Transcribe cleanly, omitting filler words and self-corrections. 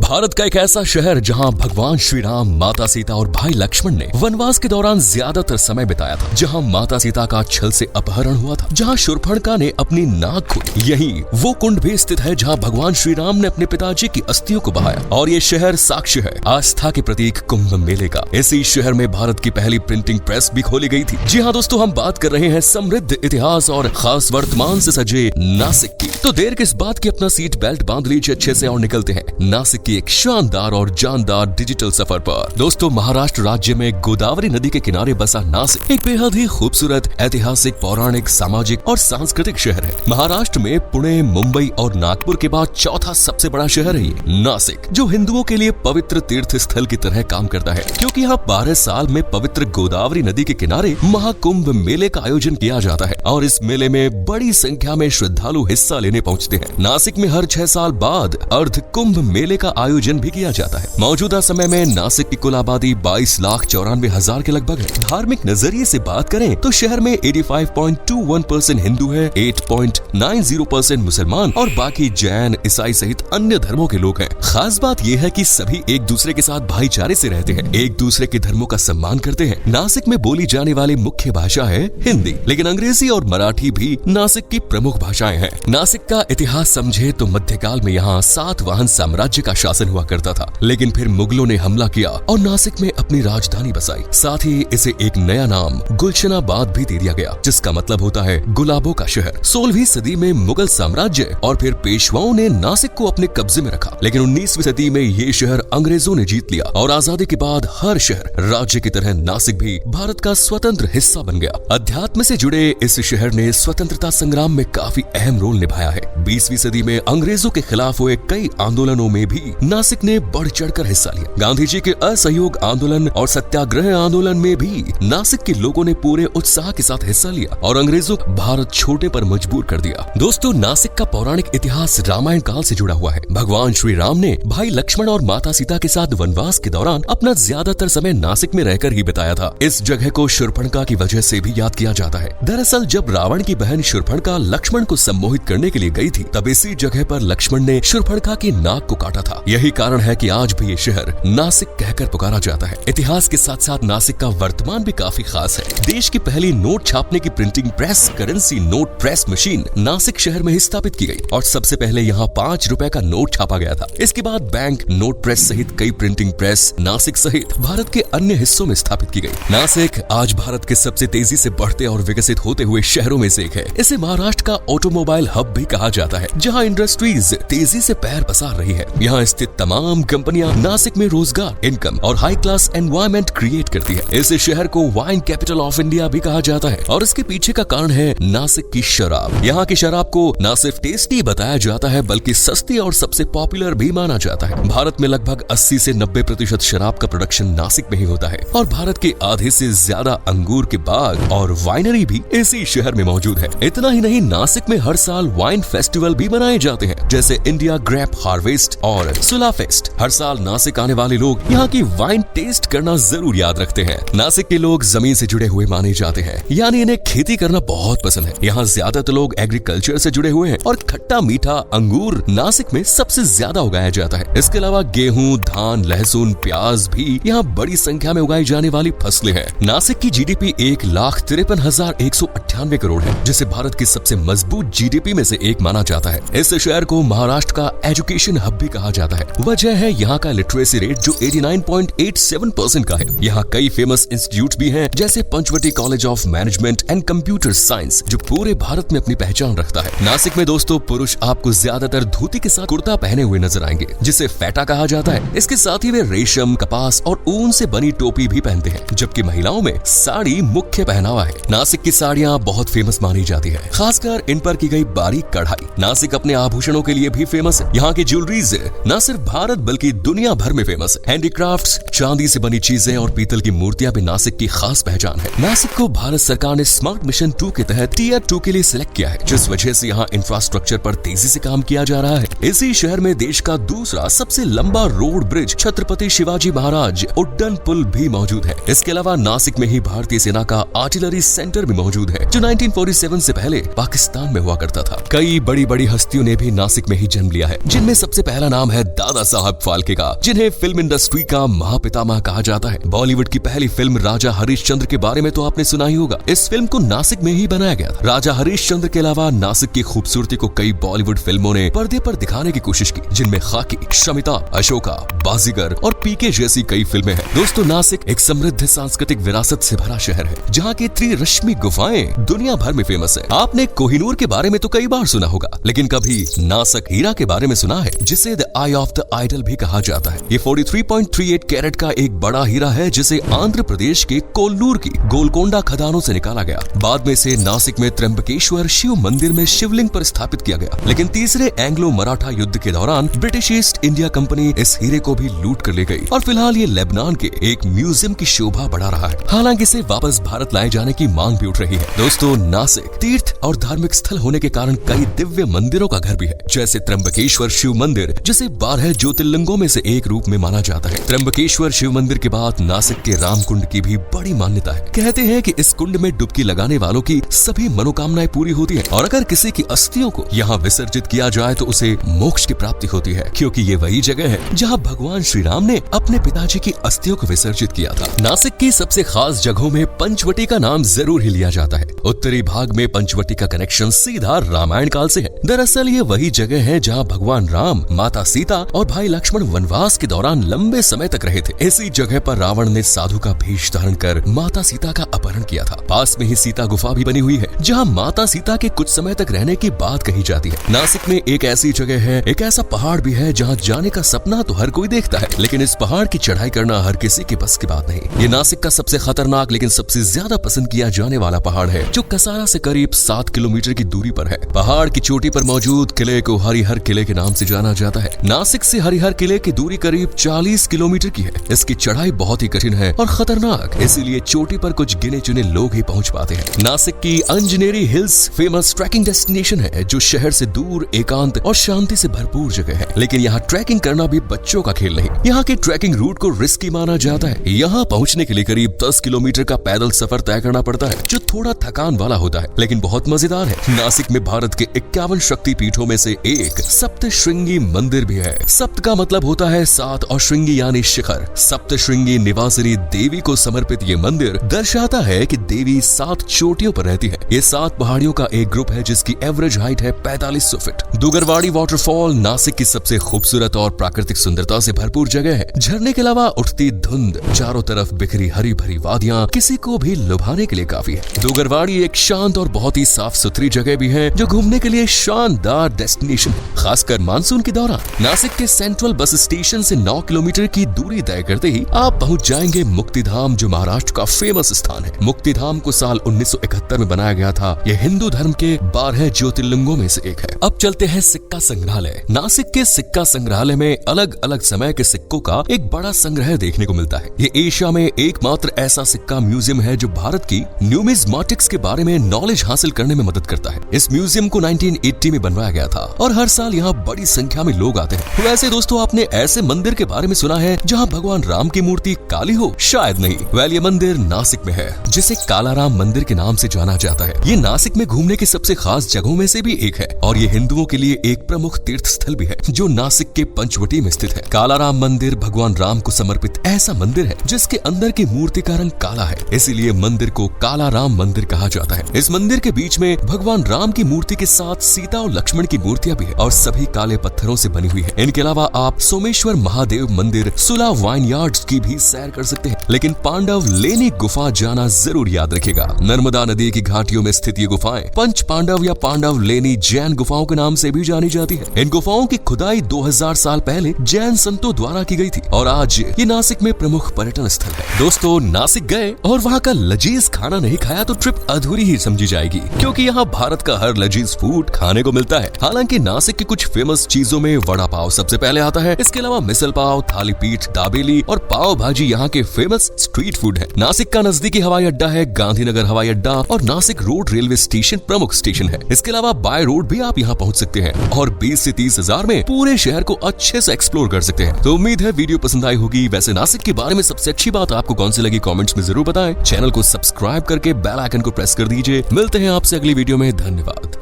भारत का एक ऐसा शहर जहां भगवान श्री राम, माता सीता और भाई लक्ष्मण ने वनवास के दौरान ज्यादातर समय बिताया था, जहां माता सीता का छल से अपहरण हुआ था, जहां शूर्पणखा ने अपनी नाक खोली। यही वो कुंड भी स्थित है जहां भगवान श्री राम ने अपने पिताजी की अस्थियों को बहाया। और ये शहर साक्ष्य है आस्था के प्रतीक कुंभ मेले का। इसी शहर में भारत की पहली प्रिंटिंग प्रेस भी खोली गई थी। जी हाँ दोस्तों, हम बात कर रहे हैं समृद्ध इतिहास और खास वर्तमान से सजे नासिक की। तो देर किस बात की, अपना सीट बेल्ट बांध लीजिए अच्छे से और निकलते हैं नासिक की एक शानदार और जानदार डिजिटल सफर पर। दोस्तों, महाराष्ट्र राज्य में गोदावरी नदी के किनारे बसा नासिक एक बेहद ही खूबसूरत ऐतिहासिक, पौराणिक, सामाजिक और सांस्कृतिक शहर है। महाराष्ट्र में पुणे, मुंबई और नागपुर के बाद चौथा सबसे बड़ा शहर है ये नासिक, जो हिंदुओं के लिए पवित्र तीर्थ स्थल की तरह काम करता है, क्योंकि यहाँ 12 साल में पवित्र गोदावरी नदी के किनारे महाकुंभ मेले का आयोजन किया जाता है और इस मेले में बड़ी संख्या में श्रद्धालु हिस्सा लेने पहुँचते हैं। नासिक में हर 6 साल बाद अर्ध कुंभ मेले का आयोजन भी किया जाता है। मौजूदा समय में नासिक की कुल आबादी 22,94,000 के लगभग है। धार्मिक नजरिए से बात करें तो शहर में 85.21% हिंदू है, 8.90% मुसलमान और बाकी जैन, ईसाई सहित अन्य धर्मों के लोग हैं। खास बात यह है कि सभी एक दूसरे के साथ भाईचारे से रहते हैं, एक दूसरे के धर्मों का सम्मान करते हैं। नासिक में बोली जाने वाली मुख्य भाषा है हिंदी, लेकिन अंग्रेजी और मराठी भी नासिक की प्रमुख भाषाएं हैं। नासिक का इतिहास समझे तो मध्यकाल में यहाँ सातवाहन साम्राज्य का शासन हुआ करता था, लेकिन फिर मुगलों ने हमला किया और नासिक में अपनी राजधानी बसाई। साथ ही इसे एक नया नाम गुलशनाबाद भी दे दिया गया, जिसका मतलब होता है गुलाबों का शहर। 16वीं सदी में मुगल साम्राज्य और फिर पेशवाओं ने नासिक को अपने कब्जे में रखा, लेकिन 19वीं सदी में ये शहर अंग्रेजों ने जीत लिया और आजादी के बाद हर शहर राज्य की तरह नासिक भी भारत का स्वतंत्र हिस्सा बन गया। अध्यात्म से जुड़े इस शहर ने स्वतंत्रता संग्राम में काफी अहम रोल निभाया है। 20वीं सदी में अंग्रेजों के खिलाफ हुए कई आंदोलनों में भी नासिक ने बढ़ चढ़कर हिस्सा लिया। गांधी जी के असहयोग आंदोलन और सत्याग्रह आंदोलन में भी नासिक के लोगों ने पूरे उत्साह के साथ हिस्सा लिया और अंग्रेजों को भारत छोड़ने पर मजबूर कर दिया। दोस्तों, नासिक का पौराणिक इतिहास रामायण काल से जुड़ा हुआ है। भगवान श्री राम ने भाई लक्ष्मण और माता सीता के साथ वनवास के दौरान अपना ज्यादातर समय नासिक में रहकर ही बिताया था। इस जगह को शूर्पणखा की वजह से भी याद किया जाता है। दरअसल जब रावण की बहन शूर्पणखा लक्ष्मण को सम्मोहित करने के लिए गई थी, तब इसी जगह पर लक्ष्मण ने शूर्पणखा की नाक को काटा था। यही कारण है कि आज भी ये शहर नासिक कहकर पुकारा जाता है। इतिहास के साथ साथ नासिक का वर्तमान भी काफी खास है। देश की पहली नोट छापने की printing press, currency note press machine Nashik शहर में ही स्थापित की गई और सबसे पहले यहाँ 5 रुपए का नोट छापा गया था। इसके बाद बैंक, नोट प्रेस सहित कई प्रिंटिंग प्रेस नासिक सहित भारत के अन्य हिस्सों में स्थापित की गई। नासिक आज भारत के सबसे तेजी से बढ़ते और विकसित होते हुए शहरों में से एक है। इसे महाराष्ट्र का ऑटोमोबाइल हब भी कहा जाता है, जहाँ इंडस्ट्रीज तेजी से पैर पसार रही है। यहाँ स्थित तमाम कंपनियां नासिक में रोजगार, इनकम और हाई क्लास एनवायरमेंट क्रिएट करती है। इस शहर को वाइन कैपिटल ऑफ इंडिया भी कहा जाता है और इसके पीछे का कारण है नासिक की शराब। यहाँ की शराब को न सिर्फ टेस्टी बताया जाता है, बल्कि सस्ती और सबसे पॉपुलर भी माना जाता है। भारत में लगभग 80 से 90% शराब का प्रोडक्शन नासिक में ही होता है और भारत के आधे से ज्यादा अंगूर के बाग और वाइनरी भी इसी शहर में मौजूद है। इतना ही नहीं, नासिक में हर साल वाइन फेस्टिवल भी मनाए जाते हैं, जैसे इंडिया ग्रेप हार्वेस्ट और सुला फेस्ट। हर साल नासिक आने वाले लोग यहाँ की वाइन टेस्ट करना जरूर याद रखते हैं। नासिक के लोग जमीन से जुड़े हुए माने जाते हैं, यानी इन्हें खेती करना बहुत पसंद है। यहाँ ज्यादातर लोग एग्रीकल्चर से जुड़े हुए हैं और खट्टा मीठा अंगूर नासिक में सबसे ज्यादा उगाया जाता है। इसके अलावा गेहूं, धान, लहसुन, प्याज भी यहाँ बड़ी संख्या में उगाई जाने वाली फसलें हैं। नासिक की जीडीपी 1,53,198 करोड़ है, जिसे भारत की सबसे मजबूत जीडीपी में से एक माना जाता है। इस शहर को महाराष्ट्र का एजुकेशन हब भी कहा जाता है। वजह है यहाँ का लिटरेसी रेट जो 89.87% का है। यहाँ कई फेमस इंस्टीट्यूट भी हैं, जैसे Panchavati college of management and computer science, जो पूरे भारत में अपनी पहचान रखता है। नासिक में दोस्तों, पुरुष आपको ज्यादातर धोती के साथ कुर्ता पहने हुए नजर आएंगे, जिसे फेटा कहा जाता है। इसके साथ ही वे रेशम, कपास और ऊन से बनी टोपी भी पहनते हैं, जबकि महिलाओं में साड़ी मुख्य पहनावा है। नासिक की साड़ियाँ बहुत फेमस मानी जाती है, खासकर इन पर की गई बारीक कढ़ाई। नासिक अपने आभूषणों के लिए भी फेमस है। यहाँ की ज्वेलरीज न सिर्फ भारत बल्कि दुनिया भर में फेमस है। हैंडीक्राफ्ट्स, चांदी से बनी चीजें और पीतल की मूर्तियां भी नासिक की खास पहचान है। नासिक को भारत सरकार ने स्मार्ट मिशन 2 के तहत टियर 2 के लिए सिलेक्ट किया है, जिस वजह से यहाँ इंफ्रास्ट्रक्चर पर तेजी से काम किया जा रहा है। इसी शहर में देश का दूसरा सबसे लंबा रोड ब्रिज छत्रपति शिवाजी महाराज उड्डयन पुल भी मौजूद है। इसके अलावा नासिक में ही भारतीय सेना का आर्टिलरी सेंटर भी मौजूद है, जो 1947 से पहले पाकिस्तान पाकिस्तान में हुआ करता था। कई बड़ी बड़ी हस्तियों ने भी नासिक में ही जन्म लिया है, जिनमें सबसे पहला नाम है दादा साहब फाल्के का, जिन्हें फिल्म इंडस्ट्री का महापितामह कहा जाता है। बॉलीवुड की पहली फिल्म राजा हरिश्चंद्र के बारे में तो आपने सुना ही होगा। इस फिल्म को नासिक में ही बनाया गया था। राजा हरिश्चंद्र के अलावा नासिक की खूबसूरती को कई बॉलीवुड फिल्मों ने पर्दे पर दिखाने की कोशिश की, जिनमें खाकी, शमिता, अशोका, बाजीगर और पीके जैसी कई फिल्में हैं। दोस्तों, नासिक एक समृद्ध सांस्कृतिक विरासत से भरा शहर है, जहाँ की त्रिरश्मि गुफाएं दुनिया भर में फेमस है। आपने कोहिनूर के बारे में तो कई बार सुना होगा, लेकिन कभी नासिक हीरा के बारे में सुना है, जिसे the eye of the idol भी कहा जाता है। ये 43.38 कैरेट का एक बड़ा हीरा है, जिसे आंध्र प्रदेश के कोल्लूर की गोलकोंडा खदानों से निकाला गया। बाद में इसे नासिक में त्र्यंबकेश्वर शिव मंदिर में शिवलिंग पर स्थापित किया गया, लेकिन तीसरे एंग्लो मराठा युद्ध के दौरान ब्रिटिश ईस्ट इंडिया कंपनी इस हीरे को भी लूट कर ले गई और फिलहाल ये लेबनान के एक म्यूजियम की शोभा बढ़ा रहा है। हालांकि इसे वापस भारत लाए जाने की मांग भी उठ रही है। दोस्तों, नासिक तीर्थ और धार्मिक स्थल होने के कारण कई दिव्य मंदिरों का घर भी है, जैसे त्र्यंबकेश्वर शिव मंदिर, जिसे 12 ज्योतिर्लिंगों में से एक रूप में माना जाता है। त्र्यंबकेश्वर शिव मंदिर के बाद नासिक के राम कुंड की भी बड़ी मान्यता है। कहते हैं कि इस कुंड में डुबकी लगाने वालों की सभी मनोकामनाएं पूरी होती हैं, और अगर किसी की अस्थियों को यहाँ विसर्जित किया जाए तो उसे मोक्ष की प्राप्ति होती है, क्योंकि ये वही जगह है जहाँ भगवान श्री राम ने अपने पिताजी की अस्थियों को विसर्जित किया था। नासिक की सबसे खास जगहों में पंचवटी का नाम जरूर ही लिया जाता है। उत्तरी भाग में पंचवटी का कनेक्शन सीधा रामायण काल से है। दरअसल ये वही जगह है जहाँ भगवान राम, माता सीता और भाई लक्ष्मण वनवास के दौरान लंबे समय तक रहे थे। इसी जगह पर रावण ने साधु का भेष धारण कर माता सीता का अपहरण किया था। पास में ही सीता गुफा भी बनी हुई है, जहाँ माता सीता के कुछ समय तक रहने की बात कही जाती है। नासिक में एक ऐसी जगह है, एक ऐसा पहाड़ भी है जहाँ जाने का सपना तो हर कोई देखता है, लेकिन इस पहाड़ की चढ़ाई करना हर किसी के बस की बात नहीं। ये नासिक का सबसे खतरनाक लेकिन सबसे ज्यादा पसंद किया जाने वाला पहाड़ है, जो कसारा से करीब 7 किलोमीटर की दूरी पर है। पहाड़ की चोटी पर मौजूद किले को हरिहर किले के नाम से जाना जाता है। नासिक से हरिहर किले की दूरी करीब 40 किलोमीटर की है। इसकी चढ़ाई बहुत ही कठिन है और खतरनाक, इसीलिए चोटी पर कुछ गिने चुने लोग ही पहुंच पाते हैं। नासिक की Anjaneri hills famous trekking destination है, जो शहर से दूर, एकांत और शांति से भरपूर जगह है। लेकिन यहाँ ट्रैकिंग करना भी बच्चों का खेल नहीं। यहाँ के ट्रैकिंग रूट को रिस्की माना जाता है। यहाँ पहुँचने के लिए करीब 10 किलोमीटर का पैदल सफर तय करना पड़ता है, जो थोड़ा थकान वाला होता है, लेकिन बहुत मजेदार है। नासिक में भारत के 51 शक्ति पीठों में से एक सप्तश्रृंगी मंदिर भी है। सप्त का मतलब होता है 7 और श्रृंगी यानी शिखर। सप्तश्रृंगी निवासिनी देवी को समर्पित ये मंदिर दर्शाता है कि देवी 7 चोटियों पर रहती है। ये 7 पहाड़ियों का एक ग्रुप है, जिसकी एवरेज हाइट है 4500 फीट। दुगरवाड़ी वाटरफॉल नासिक की सबसे खूबसूरत और प्राकृतिक सुंदरता से भरपूर जगह है। झरने के अलावा उठती धुंध, चारों तरफ बिखरी हरी भरी वादियां किसी को भी लुभाने के लिए काफी है। दुगरवाड़ी एक शांत और बहुत ही साफ सुथरी जगह भी है, जो घूमने के लिए शानदार डेस्टिनेशन है, खासकर मानसून के दौरान। नासिक के सेंट्रल बस स्टेशन से 9 किलोमीटर की दूरी तय करते ही आप पहुंच जाएंगे मुक्तिधाम, जो महाराष्ट्र का फेमस स्थान है। मुक्तिधाम को साल 1971 में बनाया गया था। यह हिंदू धर्म के 12 ज्योतिर्लिंगों में से एक है। अब चलते हैं सिक्का संग्रहालय। नासिक के सिक्का संग्रहालय में अलग अलग समय के सिक्कों का एक बड़ा संग्रह देखने को मिलता है। ये एशिया में एकमात्र ऐसा सिक्का म्यूजियम है जो भारत की न्यूमिज्मेटिक्स के बारे में नॉलेज हासिल करने में मदद करता है। इस म्यूजियम को 1980 में बनवाया गया था और हर साल यहाँ बड़ी संख्या में लोग आते हैं। वैसे दोस्तों, आपने ऐसे मंदिर के बारे में सुना है जहाँ भगवान राम की मूर्ति काली हो? शायद नहीं। वेल, ये मंदिर नासिक में है, जिसे कालाराम मंदिर के नाम से जाना जाता है। ये नासिक में घूमने की सबसे खास जगहों में से भी एक है और ये हिंदुओं के लिए एक प्रमुख तीर्थ स्थल भी है, जो नासिक के पंचवटी में स्थित है। कालाराम मंदिर भगवान राम को समर्पित ऐसा मंदिर है जिसके अंदर की मूर्ति का रंग काला है, इसीलिए मंदिर को कालाराम मंदिर कहा जाता है। इस मंदिर के बीच में भगवान राम की मूर्ति के साथ सीता और लक्ष्मण की मूर्तियां भी है और सभी काले पत्थरों से बनी हुई है। इनके अलावा आप सोमेश्वर महादेव मंदिर, सुला वाइन यार्ड्स की भी सैर कर सकते हैं, लेकिन पांडव लेनी गुफा जाना जरूर याद रखेगा। नर्मदा नदी की घाटियों में स्थित ये गुफाएं पंच पांडव या पांडव लेनी जैन गुफाओं के नाम से भी जानी जाती है। इन गुफाओं की खुदाई 2000 साल पहले जैन संतों द्वारा की गई थी और आज ये नासिक में प्रमुख पर्यटन स्थल है। दोस्तों, नासिक गए और वहाँ का लजीज खाना नहीं खाया तो ट्रिप अधूरी ही समझी जाएगी, क्योंकि यहाँ भारत का हर लजीज फूड खाने को मिलता है। हालांकि नासिक की कुछ फेमस चीजों में वड़ा पाव सबसे पहले आता है। इसके अलावा मिसल पाव, थाली पीठ, दाबेली और पाव भाजी यहाँ के फेमस स्ट्रीट फूड है। नासिक का नजदीकी हवाई अड्डा है गांधीनगर हवाई अड्डा और नासिक रोड रेलवे स्टेशन प्रमुख स्टेशन है। इसके अलावा बाय रोड भी आप यहाँ पहुँच सकते हैं और 20 से 30 हजार में पूरे शहर को अच्छे से एक्सप्लोर कर सकते हैं। तो उम्मीद है वीडियो पसंद आई होगी। वैसे नासिक के बारे में सबसे अच्छी बात आपको कौन सी लगी कमेंट्स में जरूर बताएं। चैनल को सब्सक्राइब करके बेल आइकन को प्रेस कर दीजिए। मिलते हैं आपसे अगली वीडियो में। धन्यवाद।